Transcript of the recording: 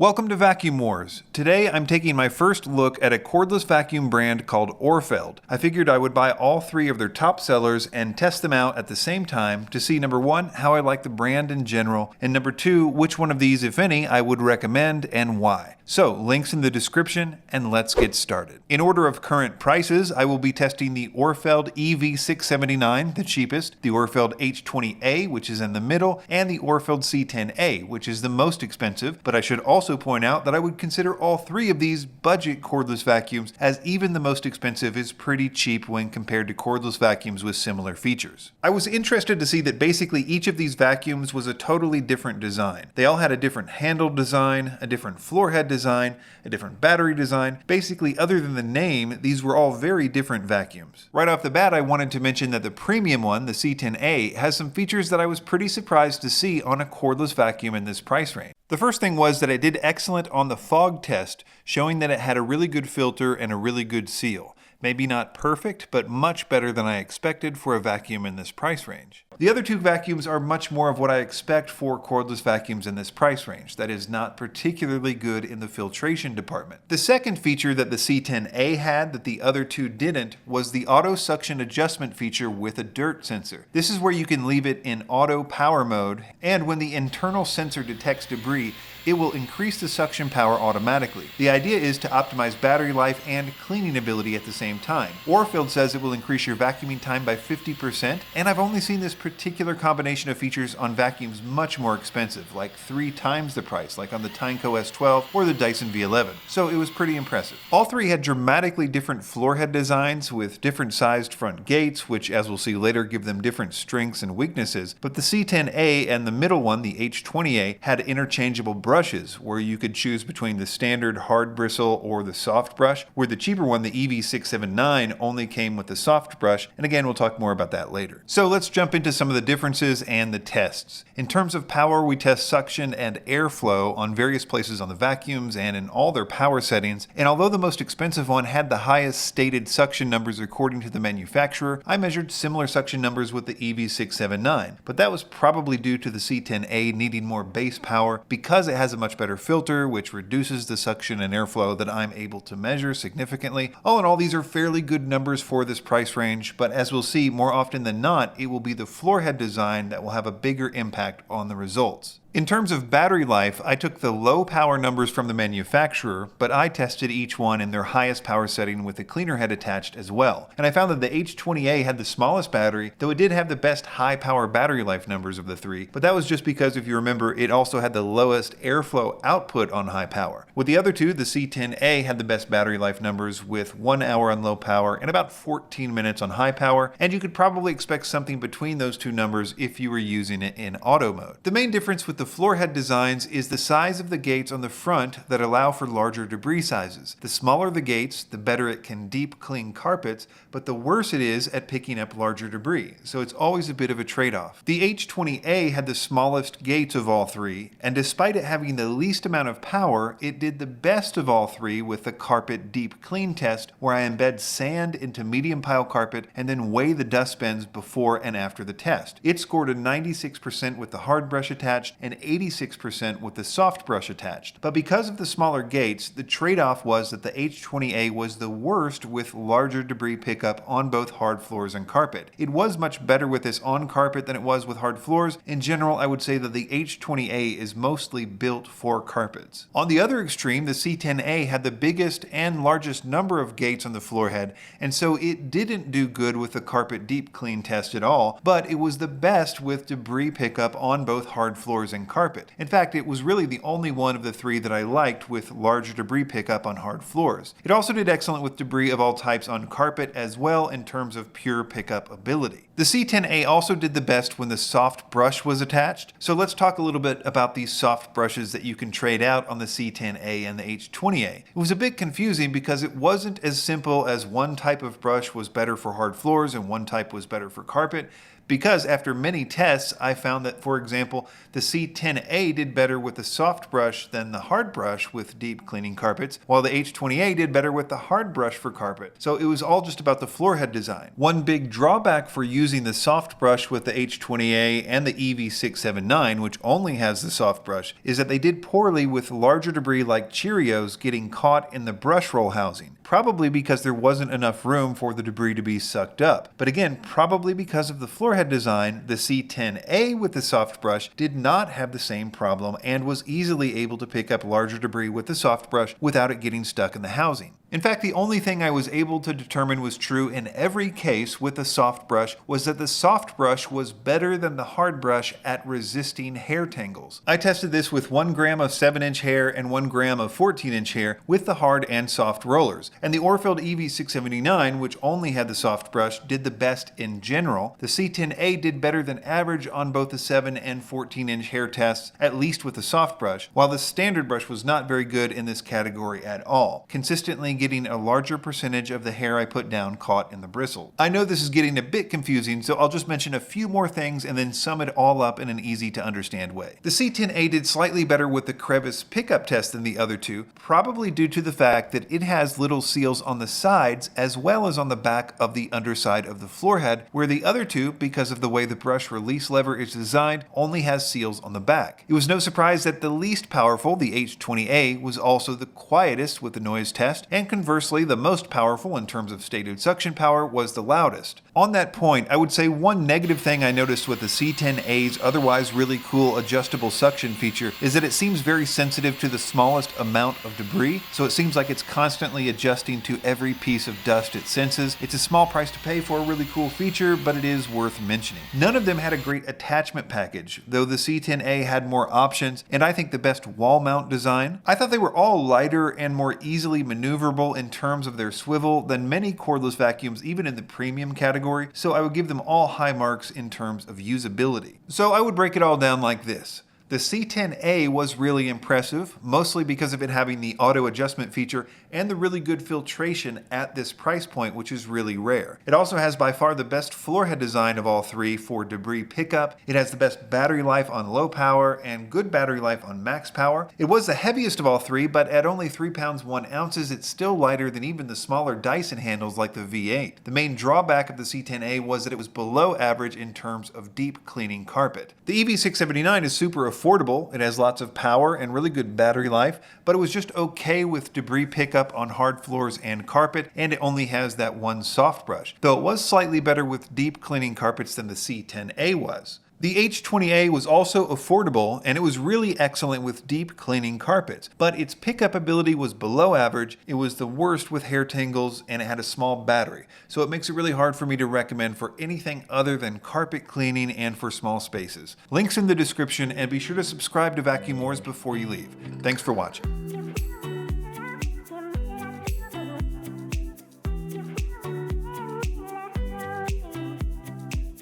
Welcome to Vacuum Wars. Today I'm taking my first look at a cordless vacuum brand called ORFELD. I figured I would buy all three of their top sellers and test them out at the same time to see number one, how I like the brand in general, and number two, which one of these, if any, I would recommend and why. So, links in the description, and let's get started. In order of current prices, I will be testing the ORFELD EV679, the cheapest, the ORFELD H20-A, which is in the middle, and the ORFELD C10-A, which is the most expensive, but I should also point out that I would consider all three of these budget cordless vacuums, as even the most expensive is pretty cheap when compared to cordless vacuums with similar features. I was interested to see that basically each of these vacuums was a totally different design. They all had a different handle design, a different floor head design, a different battery design. Basically, other than the name, these were all very different vacuums. Right off the bat, I wanted to mention that the premium one, the C10A, has some features that I was pretty surprised to see on a cordless vacuum in this price range. The first thing was that it did excellent on the fog test, showing that it had a really good filter and a really good seal. Maybe not perfect, but much better than I expected for a vacuum in this price range. The other two vacuums are much more of what I expect for cordless vacuums in this price range. That is not particularly good in the filtration department. The second feature that the C10A had that the other two didn't was the auto suction adjustment feature with a dirt sensor. This is where you can leave it in auto power mode, and when the internal sensor detects debris, it will increase the suction power automatically. The idea is to optimize battery life and cleaning ability at the same time. ORFELD says it will increase your vacuuming time by 50%, and I've only seen this particular combination of features on vacuums much more expensive, like 3 times the price, like on the Tyneco S12 or the Dyson V11. So it was pretty impressive. All three had dramatically different floor head designs with different sized front gates, which as we'll see later give them different strengths and weaknesses, but the C10A and the middle one, the H20-A, had interchangeable brushes where you could choose between the standard hard bristle or the soft brush, where the cheaper one, the EV679, only came with the soft brush, and again we'll talk more about that later. So let's jump into some of the differences and the tests. In terms of power, we test suction and airflow on various places on the vacuums and in all their power settings, and although the most expensive one had the highest stated suction numbers according to the manufacturer, I measured similar suction numbers with the EV679, but that was probably due to the C10A needing more base power because it has a much better filter, which reduces the suction and airflow that I'm able to measure significantly. All in all, these are fairly good numbers for this price range, but as we'll see, more often than not, it will be the floor head design that will have a bigger impact on the results. In terms of battery life, I took the low power numbers from the manufacturer, but I tested each one in their highest power setting with a cleaner head attached as well. And I found that the H20-A had the smallest battery, though it did have the best high power battery life numbers of the three, but that was just because, if you remember, it also had the lowest airflow output on high power. With the other two, the C10A had the best battery life numbers with 1 hour on low power and about 14 minutes on high power, and you could probably expect something between those two numbers if you were using it in auto mode. The main difference with the floor head designs is the size of the gates on the front that allow for larger debris sizes. The smaller the gates, the better it can deep clean carpets, but the worse it is at picking up larger debris, so it's always a bit of a trade-off. The H20-A had the smallest gates of all three, and despite it having the least amount of power, it did the best of all three with the carpet deep clean test, where I embed sand into medium pile carpet and then weigh the dust bends before and after the test. It scored a 96% with the hard brush attached and 86% with the soft brush attached. But because of the smaller gates, the trade-off was that the H20-A was the worst with larger debris pickup on both hard floors and carpet. It was much better with this on carpet than it was with hard floors. In general, I would say that the H20-A is mostly built for carpets. On the other extreme, the C10A had the biggest and largest number of gates on the floor head, and so it didn't do good with the carpet deep clean test at all, but it was the best with debris pickup on both hard floors and carpet. In fact, it was really the only one of the three that I liked with larger debris pickup on hard floors. It also did excellent with debris of all types on carpet as well in terms of pure pickup ability. The C10A also did the best when the soft brush was attached, so let's talk a little bit about these soft brushes that you can trade out on the C10A and the H20A. It was a bit confusing because it wasn't as simple as one type of brush was better for hard floors and one type was better for carpet. because after many tests, I found that, for example, the C10A did better with the soft brush than the hard brush with deep cleaning carpets, while the H20-A did better with the hard brush for carpet. So it was all just about the floorhead design. One big drawback for using the soft brush with the H20-A and the EV679, which only has the soft brush, is that they did poorly with larger debris like Cheerios getting caught in the brush roll housing. Probably because there wasn't enough room for the debris to be sucked up. But again, probably because of the floorhead design, the C10A with the soft brush did not have the same problem and was easily able to pick up larger debris with the soft brush without it getting stuck in the housing. In fact, the only thing I was able to determine was true in every case with the soft brush was that the soft brush was better than the hard brush at resisting hair tangles. I tested this with 1 gram of 7-inch hair and 1 gram of 14-inch hair with the hard and soft rollers. And the ORFELD EV679, which only had the soft brush, did the best in general. The C10A did better than average on both the 7 and 14-inch hair tests, at least with the soft brush, while the standard brush was not very good in this category at all, consistently getting a larger percentage of the hair I put down caught in the bristle. I know this is getting a bit confusing, so I'll just mention a few more things and then sum it all up in an easy to understand way. The C10A did slightly better with the Crevice Pickup test than the other two, probably due to the fact that it has little seals on the sides as well as on the back of the underside of the floorhead, where the other two, because of the way the brush release lever is designed, only has seals on the back. It was no surprise that the least powerful, the H20A, was also the quietest with the noise test, and conversely, the most powerful in terms of stated suction power was the loudest. On that point, I would say one negative thing I noticed with the C10A's otherwise really cool adjustable suction feature is that it seems very sensitive to the smallest amount of debris, so it seems like it's constantly adjusting to every piece of dust it senses. It's a small price to pay for a really cool feature, but it is worth mentioning. None of them had a great attachment package, though the C10A had more options, and I think the best wall mount design. I thought they were all lighter and more easily maneuverable in terms of their swivel than many cordless vacuums, even in the premium category, so I would give them all high marks in terms of usability. So I would break it all down like this. The C10A was really impressive, mostly because of it having the auto adjustment feature and the really good filtration at this price point, which is really rare. It also has by far the best floorhead design of all three for debris pickup. It has the best battery life on low power and good battery life on max power. It was the heaviest of all three, but at only 3 pounds 1 ounces, it's still lighter than even the smaller Dyson handles like the V8. The main drawback of the C10A was that it was below average in terms of deep cleaning carpet. The EV679 is super affordable. It has lots of power and really good battery life, but it was just okay with debris pickup on hard floors and carpet, and it only has that one soft brush, though it was slightly better with deep cleaning carpets than the C10A was. The H20-A was also affordable, and it was really excellent with deep cleaning carpets, but its pickup ability was below average, it was the worst with hair tangles, and it had a small battery, so it makes it really hard for me to recommend for anything other than carpet cleaning and for small spaces. Links in the description, and be sure to subscribe to Vacuum Wars before you leave. Thanks for watching.